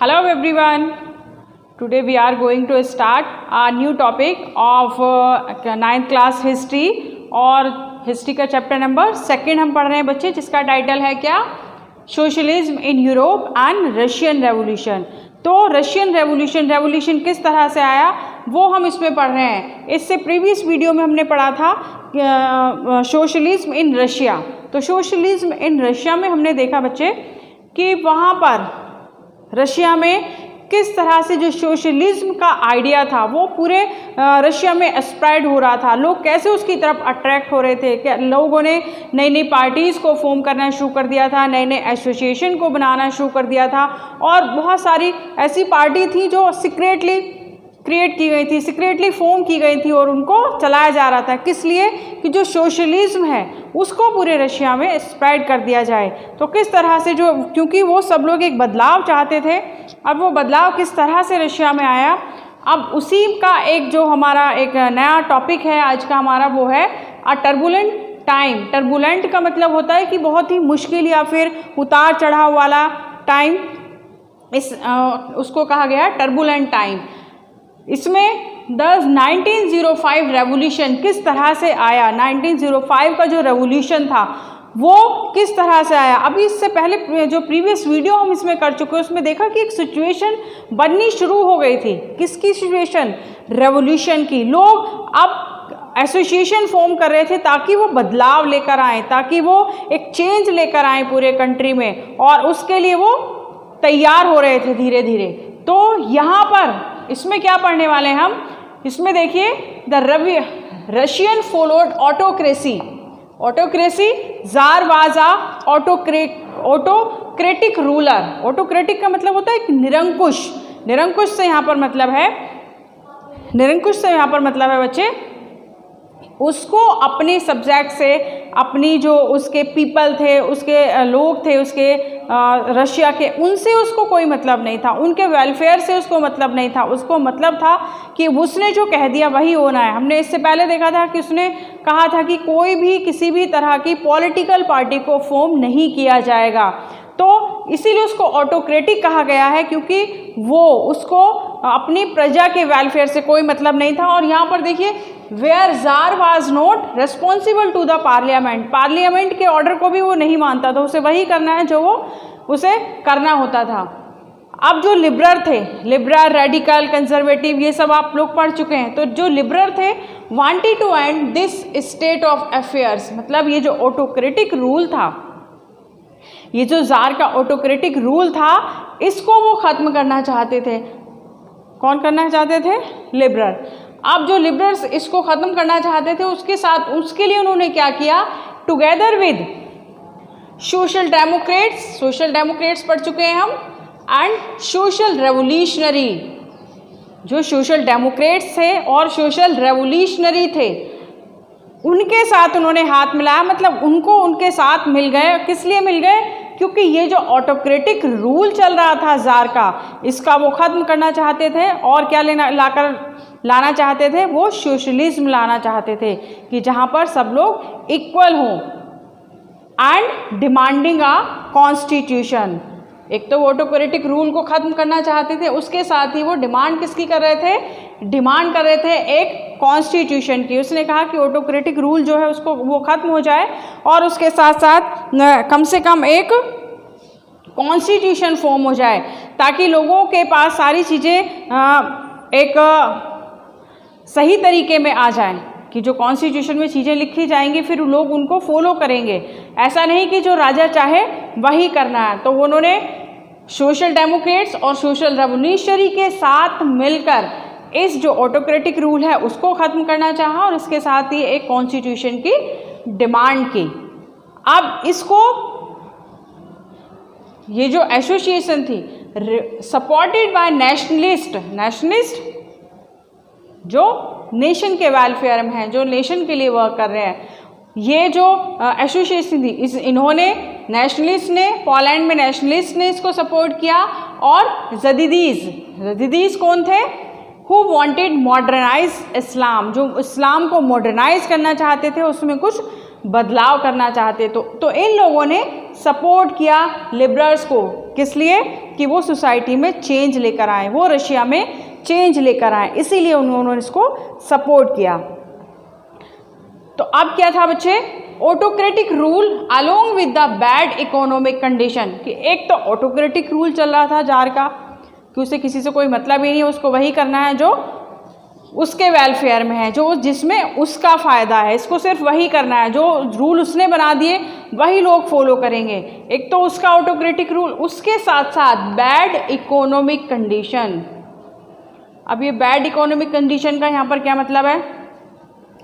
Hello everyone. Today we are going to start a new topic of 9th class history और history का chapter number 2 हम पढ़ रहे हैं बच्चे, जिसका टाइटल है क्या? Socialism in Europe and Russian revolution. तो रशियन रेवोल्यूशन किस तरह से आया वो हम इसमें पढ़ रहे हैं। इससे प्रीवियस वीडियो में हमने पढ़ा था सोशलिज्म इन रशिया। तो सोशलिज्म इन रशिया में हमने देखा बच्चे कि वहाँ पर रशिया में किस तरह से जो सोशलिज्म का आइडिया था वो पूरे रशिया में स्प्रेड हो रहा था। लोग कैसे उसकी तरफ अट्रैक्ट हो रहे थे। क्या लोगों ने नई नई पार्टीज़ को फॉर्म करना शुरू कर दिया था, नए नए एसोसिएशन को बनाना शुरू कर दिया था, और बहुत सारी ऐसी पार्टी थी जो सीक्रेटली क्रिएट की गई थी, सीक्रेटली फॉर्म की गई थी और उनको चलाया जा रहा था। किस लिए? कि जो सोशलिज्म है उसको पूरे रशिया में स्प्रेड कर दिया जाए। तो किस तरह से जो, क्योंकि वो सब लोग एक बदलाव चाहते थे, अब वो बदलाव किस तरह से रशिया में आया, अब उसी का एक जो हमारा एक नया टॉपिक है आज का हमारा, वो है अ टर्बुलेंट टाइम। टर्बुलेंट का मतलब होता है कि बहुत ही मुश्किल या फिर उतार चढ़ाव वाला टाइम, उसको कहा गया टर्बुलेंट टाइम। इसमें 1905 रेवोल्यूशन किस तरह से आया, 1905 का जो रेवोल्यूशन था वो किस तरह से आया। अभी इससे पहले जो प्रीवियस वीडियो हम इसमें कर चुके हैं उसमें देखा कि एक सिचुएशन बननी शुरू हो गई थी। किसकी सिचुएशन? रेवोल्यूशन की। लोग अब एसोसिएशन फॉर्म कर रहे थे ताकि वो बदलाव लेकर आए, ताकि वो एक चेंज लेकर आए पूरे कंट्री में, और उसके लिए वो तैयार हो रहे थे धीरे धीरे। तो यहाँ पर इसमें क्या पढ़ने वाले हैं हम, इसमें देखिए the Russian followed autocracy. Autocracy jar was a autocratic ruler. Autocratic का मतलब होता है कि निरंकुश। निरंकुश से यहाँ पर मतलब है बच्चे, उसको अपने सब्जेक्ट से, अपनी जो उसके पीपल थे, उसके लोग थे, उसके रशिया के, उनसे उसको कोई मतलब नहीं था, उनके वेलफेयर से उसको मतलब नहीं था। उसको मतलब था कि उसने जो कह दिया वही होना है। हमने इससे पहले देखा था कि उसने कहा था कि कोई भी किसी भी तरह की पॉलिटिकल पार्टी को फॉर्म नहीं किया जाएगा। तो इसीलिए उसको ऑटोक्रेटिक कहा गया है, क्योंकि वो उसको अपनी प्रजा के वेलफेयर से कोई मतलब नहीं था। और यहाँ पर देखिए where tsar was not responsible to the parliament. Parliament के ऑर्डर को भी वो नहीं मानता था, उसे वही करना है जो वो उसे करना होता था। अब जो लिबरल थे, लिबरल, रेडिकल, कंजर्वेटिव, ये सब आप लोग पढ़ चुके हैं। तो जो लिबरल थे wanted to end this state of affairs, मतलब ये जो ऑटोक्रेटिक रूल था, ये जो जार का ऑटोक्रेटिक रूल था, इसको वो खत्म करना चाहते थे। कौन करना चाहते थे? लिबरल। अब जो लिबरल्स इसको खत्म करना चाहते थे, उसके लिए उन्होंने क्या किया, टुगेदर विद सोशल डेमोक्रेट्स पढ़ चुके हैं हम, एंड सोशल रेवोल्यूशनरी। जो सोशल डेमोक्रेट्स थे और सोशल रेवोल्यूशनरी थे, उनके साथ उन्होंने हाथ मिलाया, मतलब उनको उनके साथ मिल गए। किस लिए मिल गए? क्योंकि ये जो ऑटोक्रेटिक रूल चल रहा था जार का, इसका वो खत्म करना चाहते थे। और क्या लाना चाहते थे? वो सोशलिज्म लाना चाहते थे, कि जहाँ पर सब लोग इक्वल हों, एंड डिमांडिंग अ कॉन्स्टिट्यूशन। एक तो वो ऑटोक्रेटिक रूल को खत्म करना चाहते थे, उसके साथ ही वो डिमांड किसकी कर रहे थे? डिमांड कर रहे थे एक कॉन्स्टिट्यूशन की। उसने कहा कि ऑटोक्रेटिक रूल जो है उसको वो खत्म हो जाए, और उसके साथ साथ कम से कम एक कॉन्स्टिट्यूशन फॉर्म हो जाए, ताकि लोगों के पास सारी चीज़ें एक सही तरीके में आ जाएं, कि जो कॉन्स्टिट्यूशन में चीज़ें लिखी जाएंगी फिर लोग उनको फॉलो करेंगे। ऐसा नहीं कि जो राजा चाहे वही करना है। तो उन्होंने सोशल डेमोक्रेट्स और सोशल रेवोल्यूशनरी के साथ मिलकर इस जो ऑटोक्रेटिक रूल है उसको ख़त्म करना चाहा, और इसके साथ ही एक कॉन्स्टिट्यूशन की डिमांड की। अब इसको, ये जो एसोसिएशन थी सपोर्टेड बाय नेशनलिस्ट जो नेशन के वेलफेयर में हैं, जो नेशन के लिए वर्क कर रहे हैं, ये जो एसोसिएशन थी, इन्होंने नेशनलिस्ट ने, पोलैंड में नेशनलिस्ट ने इसको सपोर्ट किया। और जदीदीज कौन थे? हु वांटेड मॉडर्नाइज इस्लाम, जो इस्लाम को मॉडर्नाइज करना चाहते थे, उसमें कुछ बदलाव करना चाहते। तो इन लोगों ने सपोर्ट किया लिबरल्स को, किस लिए? कि वो सोसाइटी में चेंज लेकर आए, वो रशिया में चेंज लेकर आए, इसीलिए उन्होंने इसको सपोर्ट किया। तो अब क्या था बच्चे? Autocratic rule along with the bad economic condition, कि एक तो ऑटोक्रेटिक रूल चल रहा था जार का, कि उसे किसी से कोई मतलब ही नहीं है, उसको वही करना है जो उसके वेलफेयर में है, जो जिसमें उसका फ़ायदा है, इसको सिर्फ वही करना है, जो रूल उसने बना दिए वही लोग फॉलो करेंगे। एक तो उसका ऑटोक्रेटिक रूल, उसके साथ साथ बैड इकोनॉमिक कंडीशन। अब ये बैड इकोनॉमिक कंडीशन का यहाँ पर क्या मतलब है?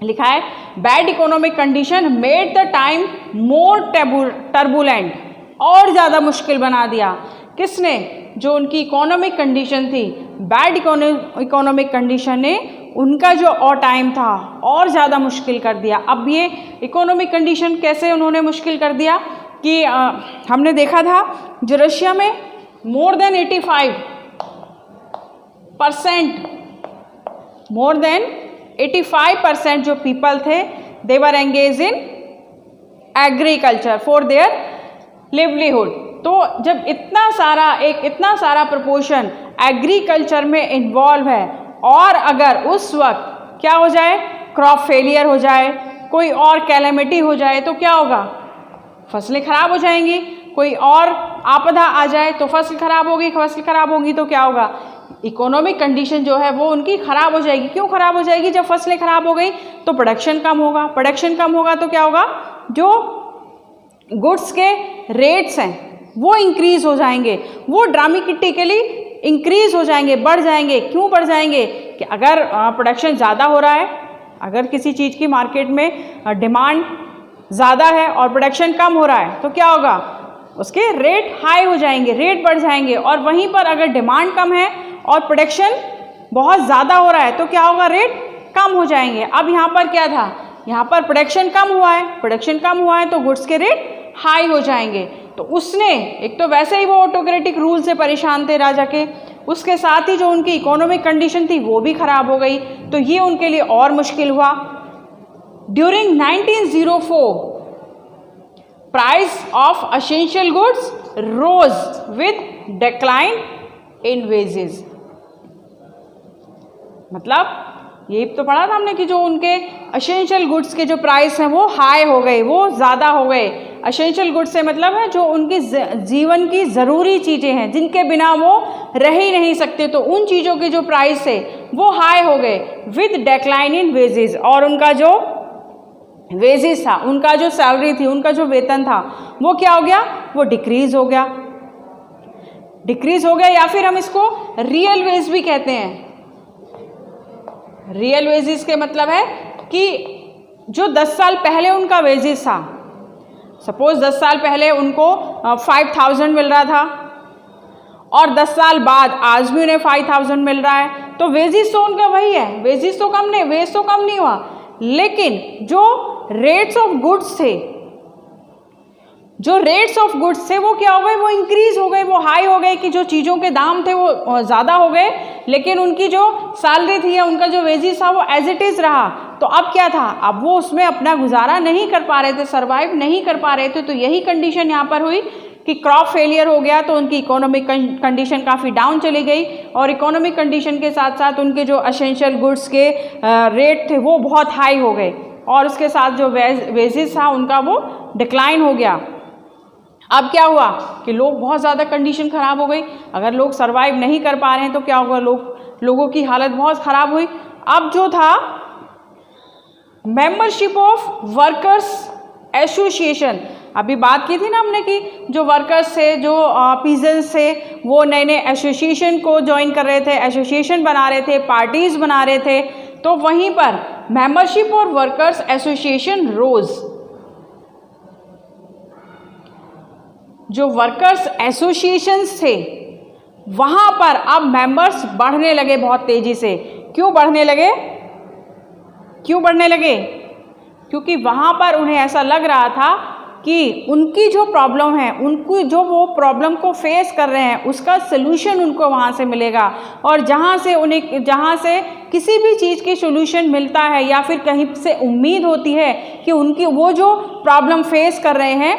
लिखा है bad economic condition made the time more turbulent, और ज़्यादा मुश्किल बना दिया। किसने? जो उनकी इकोनॉमिक कंडीशन थी, बैड इकोनॉमिक कंडीशन ने उनका जो और टाइम था और ज़्यादा मुश्किल कर दिया। अब ये इकोनॉमिक कंडीशन कैसे उन्होंने मुश्किल कर दिया कि हमने देखा था जो रशिया में मोर देन 85% जो पीपल थे, they were engage in agriculture for their livelihood. तो जब इतना सारा प्रपोर्शन एग्रीकल्चर में इन्वॉल्व है, और अगर उस वक्त क्या हो जाए, क्रॉप फेलियर हो जाए, कोई और कैलेमिटी हो जाए, तो क्या होगा? फसलें खराब हो जाएंगी। कोई और आपदा आ जाए तो फसल खराब होगी, फसल खराब होगी तो क्या होगा? इकोनॉमिक कंडीशन जो है वो उनकी खराब हो जाएगी। क्यों खराब हो जाएगी? जब फसलें खराब हो गई तो प्रोडक्शन कम होगा, प्रोडक्शन कम होगा तो क्या होगा? जो गुड्स के रेट्स हैं वो इंक्रीज हो जाएंगे, वो ड्रामेटिकली इंक्रीज हो जाएंगे, बढ़ जाएंगे। क्यों बढ़ जाएंगे? कि अगर प्रोडक्शन ज़्यादा हो रहा है, अगर किसी चीज़ की मार्केट में डिमांड ज़्यादा है और प्रोडक्शन कम हो रहा है तो क्या होगा? उसके रेट हाई हो जाएंगे, रेट बढ़ जाएंगे। और वहीं पर अगर डिमांड कम है और प्रोडक्शन बहुत ज़्यादा हो रहा है तो क्या होगा? रेट कम हो जाएंगे। अब यहाँ पर क्या था? यहाँ पर प्रोडक्शन कम हुआ है, प्रोडक्शन कम हुआ है तो गुड्स के रेट हाई हो जाएंगे। तो उसने एक तो वैसे ही वो ऑटोक्रेटिक रूल से परेशान थे राजा के, उसके साथ ही जो उनकी इकोनॉमिक कंडीशन थी वो भी खराब हो गई, तो ये उनके लिए और मुश्किल हुआ। During 1904 price of essential goods rose with decline in wages. मतलब ये तो पढ़ा था हमने कि जो उनके एसेंशियल गुड्स के जो प्राइस हैं वो हाई हो गए, वो ज़्यादा हो गए। एसेंशियल गुड्स से मतलब है जो उनकी जीवन की ज़रूरी चीज़ें हैं, जिनके बिना वो रह ही नहीं सकते, तो उन चीज़ों के जो प्राइस है वो हाई हो गए विद डिक्लाइन इन वेजेस। और उनका जो वेजेस था, उनका जो सैलरी थी, उनका जो वेतन था वो क्या हो गया? वो डिक्रीज हो गया, डिक्रीज हो गया। या फिर हम इसको रियल वेज भी कहते हैं। रियल वेजेस के मतलब है कि जो 10 साल पहले उनका वेजेस था, सपोज 10 साल पहले उनको 5000 मिल रहा था और 10 साल बाद आज भी उन्हें 5000 मिल रहा है, तो वेजेस तो उनका वही है, वेजेस तो कम नहीं, वेज तो कम नहीं हुआ, लेकिन जो रेट्स ऑफ गुड्स थे, जो रेट्स ऑफ गुड्स थे वो क्या हो गए? वो इंक्रीज हो गए, वो हाई हो गए, कि जो चीज़ों के दाम थे वो ज़्यादा हो गए, लेकिन उनकी जो सैलरी थी या उनका जो वेजेस था वो एज इट इज़ रहा। तो अब क्या था? अब वो उसमें अपना गुजारा नहीं कर पा रहे थे, सर्वाइव नहीं कर पा रहे थे। तो यही कंडीशन यहाँ पर हुई कि क्रॉप फेलियर हो गया, तो उनकी इकोनॉमिक कंडीशन काफ़ी डाउन चली गई, और इकोनॉमिक कंडीशन के साथ साथ उनके जो एसेंशियल गुड्स के रेट थे वो बहुत हाई हो गए, और उसके साथ जो वेजेस था उनका वो डिक्लाइन हो गया। अब क्या हुआ कि लोग बहुत ज़्यादा कंडीशन ख़राब हो गई। अगर लोग सर्वाइव नहीं कर पा रहे हैं तो क्या होगा? लोगों की हालत बहुत ख़राब हुई। अब जो था मेंबरशिप ऑफ वर्कर्स एसोसिएशन, अभी बात की थी ना हमने कि जो वर्कर्स थे, जो पीजेंट्स थे, वो नए नए एसोसिएशन को ज्वाइन कर रहे थे, एसोसिएशन बना रहे थे, पार्टीज बना रहे थे। तो वहीं पर मेंबरशिप और वर्कर्स एसोसिएशन रोज, जो वर्कर्स एसोसिएशंस थे वहाँ पर अब मेंबर्स बढ़ने लगे बहुत तेज़ी से। क्यों बढ़ने लगे? क्यों बढ़ने लगे? क्योंकि वहाँ पर उन्हें ऐसा लग रहा था कि उनकी जो प्रॉब्लम है, उनको जो वो प्रॉब्लम को फेस कर रहे हैं, उसका सलूशन उनको वहाँ से मिलेगा। और जहाँ से किसी भी चीज़ की सलूशन मिलता है या फिर कहीं से उम्मीद होती है कि उनकी वो जो प्रॉब्लम फेस कर रहे हैं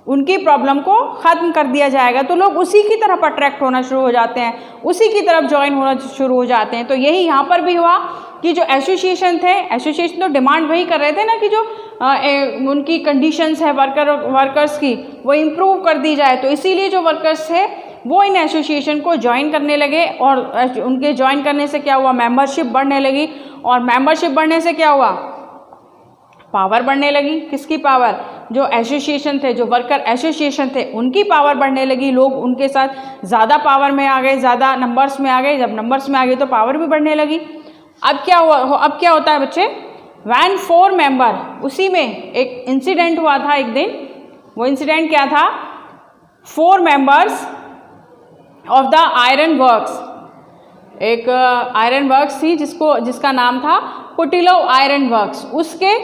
उनकी प्रॉब्लम को ख़त्म कर दिया जाएगा। तो लोग उसी की तरफ अट्रैक्ट होना शुरू हो जाते हैं, उसी की तरफ ज्वाइन होना शुरू हो जाते हैं। तो यही यहाँ पर भी हुआ कि जो एसोसिएशन थे, एसोसिएशन तो डिमांड वही कर रहे थे ना कि जो उनकी कंडीशंस है वर्कर्स की वो इम्प्रूव कर दी जाए। तो इसीलिए जो वर्कर्स थे वो इन एसोसिएशन को ज्वाइन करने लगे और उनके ज्वाइन करने से क्या हुआ, मेंबरशिप बढ़ने लगी। और मेंबरशिप बढ़ने से क्या हुआ, पावर बढ़ने लगी। किसकी पावर, जो एसोसिएशन थे, जो वर्कर एसोसिएशन थे उनकी पावर बढ़ने लगी। लोग उनके साथ ज़्यादा पावर में आ गए, ज़्यादा नंबर्स में आ गए। जब नंबर्स में आ गए तो पावर भी बढ़ने लगी। अब क्या हुआ, अब क्या होता है बच्चे, वैन 4 मेंबर, उसी में एक इंसिडेंट हुआ था एक दिन। वो इंसिडेंट क्या था, 4 members of the iron works, एक आयरन वर्क्स थी जिसका नाम था पुटिलोव आयरन वर्क्स, उसके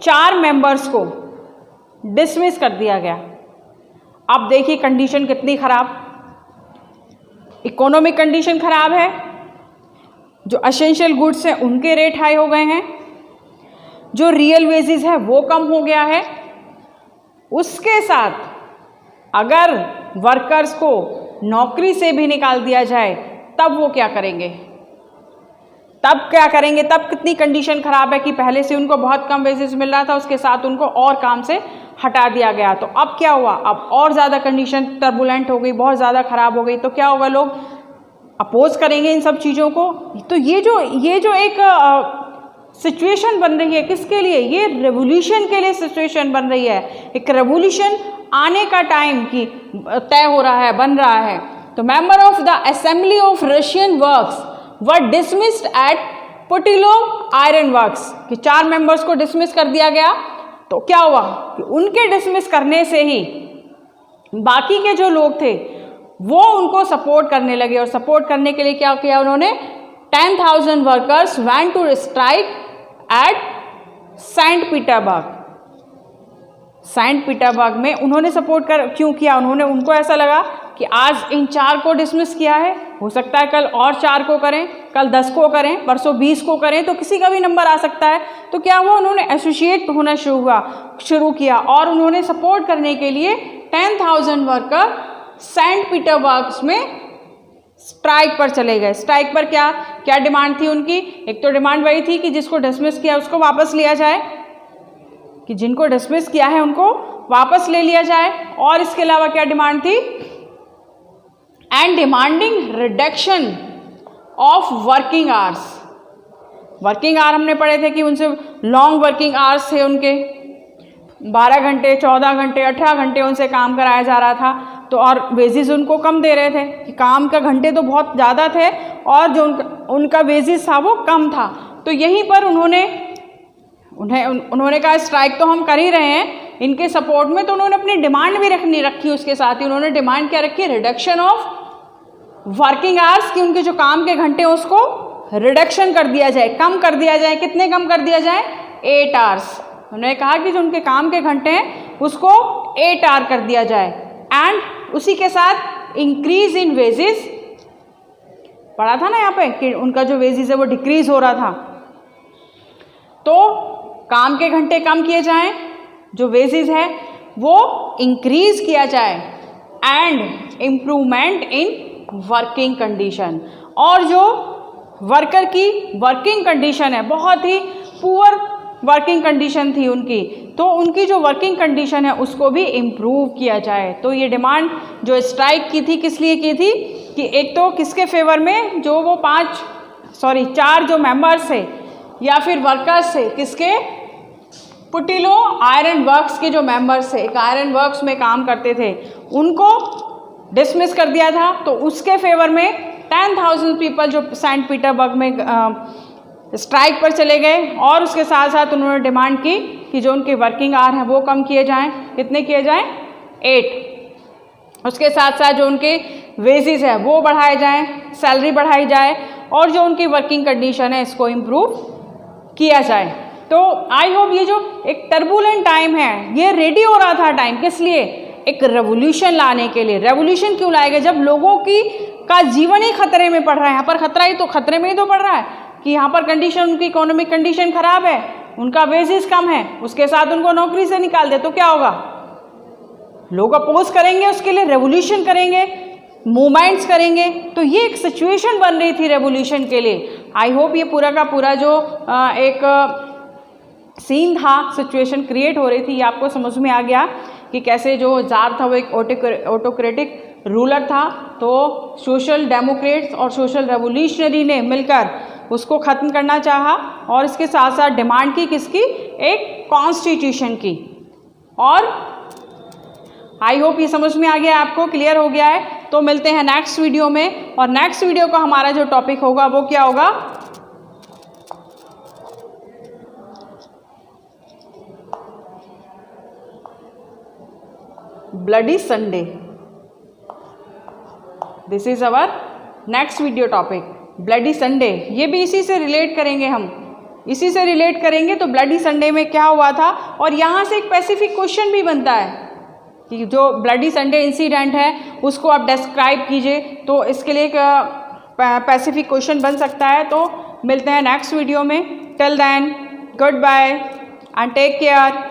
4 मेंबर्स को डिसमिस कर दिया गया। अब देखिए कंडीशन कितनी खराब, इकोनॉमिक कंडीशन खराब है, जो एसेंशियल गुड्स हैं उनके रेट हाई हो गए हैं, जो रियल वेजेस है वो कम हो गया है। उसके साथ अगर वर्कर्स को नौकरी से भी निकाल दिया जाए तब वो क्या करेंगे, तब कितनी कंडीशन खराब है कि पहले से उनको बहुत कम वेजेस मिल रहा था, उसके साथ उनको और काम से हटा दिया गया। तो अब क्या हुआ, अब और ज़्यादा कंडीशन टर्बुलेंट हो गई, बहुत ज़्यादा खराब हो गई। तो क्या होगा, लोग अपोज करेंगे इन सब चीज़ों को। तो ये जो एक सिचुएशन बन रही है, किसके लिए, ये रेवोल्यूशन के लिए सिचुएशन बन रही है। एक रेवोल्यूशन आने का टाइम की तय हो रहा है, बन रहा है। तो member of the assembly of Russian works were dismissed at Putilov iron works, कि 4 मेंबर्स को डिसमिस कर दिया गया। तो क्या हुआ कि उनके डिसमिस करने से ही बाकी के जो लोग थे वो उनको सपोर्ट करने लगे। और सपोर्ट करने के लिए क्या किया उन्होंने, 10,000 workers went to strike at Saint Petersburg. Saint Petersburg में उन्होंने सपोर्ट क्यों किया, उनको ऐसा लगा कि आज इन 4 को डिसमिस किया है, हो सकता है कल और 4 को करें, कल 10 को करें, परसों 20 को करें, तो किसी का भी नंबर आ सकता है। तो क्या हुआ, उन्होंने एसोसिएट होना शुरू किया और उन्होंने सपोर्ट करने के लिए 10,000 वर्कर सेंट पीटर्सबर्ग में स्ट्राइक पर चले गए। स्ट्राइक पर क्या डिमांड थी उनकी, एक तो डिमांड वही थी कि जिसको डिसमिस किया उसको वापस लिया जाए, कि जिनको डिसमिस किया है उनको वापस ले लिया जाए। और इसके अलावा क्या डिमांड थी, and demanding reduction of working hours. Working hour हमने पढ़े थे कि उनसे लॉन्ग वर्किंग आवर्स थे, उनके 12 घंटे 14 घंटे 18 घंटे उनसे काम कराया जा रहा था। तो और वेजेस उनको कम दे रहे थे, कि काम का घंटे तो बहुत ज़्यादा थे और जो उनका वेजेस था वो कम था। तो यहीं पर उन्होंने कहा स्ट्राइक तो हम कर ही रहे हैं इनके सपोर्ट में। तो उन्होंने अपनी डिमांड भी रखी, उसके साथ ही उन्होंने डिमांड क्या रखी, रिडक्शन ऑफ वर्किंग आवर्स, कि उनके जो काम के घंटे उसको रिडक्शन कर दिया जाए, कम कर दिया जाए। कितने कम कर दिया जाए, 8 आवर्स। उन्होंने कहा कि जो उनके काम के घंटे हैं उसको 8 आवर कर दिया जाए। एंड उसी के साथ इंक्रीज इन वेजेस, पढ़ा था ना यहाँ पे कि उनका जो वेजेस है वो डिक्रीज हो रहा था। तो काम के घंटे कम किए जाएं, जो वेजेस है वो इंक्रीज किया जाए, and improvement in working condition. और जो वर्कर की वर्किंग कंडीशन है, बहुत ही पुअर वर्किंग कंडीशन थी उनकी, तो उनकी जो वर्किंग कंडीशन है उसको भी इम्प्रूव किया जाए। तो ये डिमांड जो स्ट्राइक की थी, किस लिए की थी, कि एक तो किसके फेवर में, जो वो 4 जो मेंबर्स थे या फिर वर्कर्स थे, किसके, पुटिलोव आयरन वर्क्स के जो मेंबर्स थे, एक आयरन वर्क्स में काम करते थे, उनको डिसमिस कर दिया था। तो उसके फेवर में 10,000 पीपल जो सेंट पीटर्सबर्ग में स्ट्राइक पर चले गए। और उसके साथ साथ उन्होंने डिमांड की कि जो उनके वर्किंग आवर हैं वो कम किए जाएं। कितने किए जाएं, 8। उसके साथ साथ जो उनके वेजेस है वो बढ़ाए जाएं, सैलरी बढ़ाई जाए, और जो उनकी वर्किंग कंडीशन है इसको इम्प्रूव किया जाए। तो आई होप ये जो एक टर्बुलेंट टाइम है ये रेडी हो रहा था टाइम, किस लिए, एक रेवोल्यूशन लाने के लिए। रेवोल्यूशन क्यों लाएगा, जब लोगों का जीवन ही खतरे में पड़ रहा है। यहाँ पर खतरा ही तो, खतरे में ही तो पड़ रहा है कि यहाँ पर कंडीशन, उनकी इकोनॉमिक कंडीशन खराब है, उनका वेजेस कम है, उसके साथ उनको नौकरी से निकाल दे तो क्या होगा, लोग अपोज करेंगे उसके लिए, रेवोल्यूशन करेंगे, मूवमेंट्स करेंगे। तो ये एक सिचुएशन बन रही थी रेवोल्यूशन के लिए। आई होप ये पूरा का पूरा जो एक सीन था, सिचुएशन क्रिएट हो रही थी, ये आपको समझ में आ गया कि कैसे जो जार था वो एक ऑटोक्रेटिक रूलर था। तो सोशल डेमोक्रेट्स और सोशल रेवोल्यूशनरी ने मिलकर उसको ख़त्म करना चाहा और इसके साथ साथ डिमांड की किसकी, एक कॉन्स्टिट्यूशन की। और आई होप ये समझ में आ गया, आपको क्लियर हो गया है। तो मिलते हैं नेक्स्ट वीडियो में, और नेक्स्ट वीडियो का हमारा जो टॉपिक होगा वो क्या होगा, bloody Sunday. This is our next video topic, bloody Sunday. ये भी इसी से रिलेट करेंगे, हम इसी से रिलेट करेंगे। तो ब्लडी संडे में क्या हुआ था, और यहाँ से एक स्पेसिफिक क्वेश्चन भी बनता है कि जो ब्लडी संडे इंसिडेंट है उसको आप डिस्क्राइब कीजिए। तो इसके लिए एक स्पेसिफिक क्वेश्चन बन सकता है। तो मिलते हैं नेक्स्ट वीडियो में। Till then, goodbye and take care.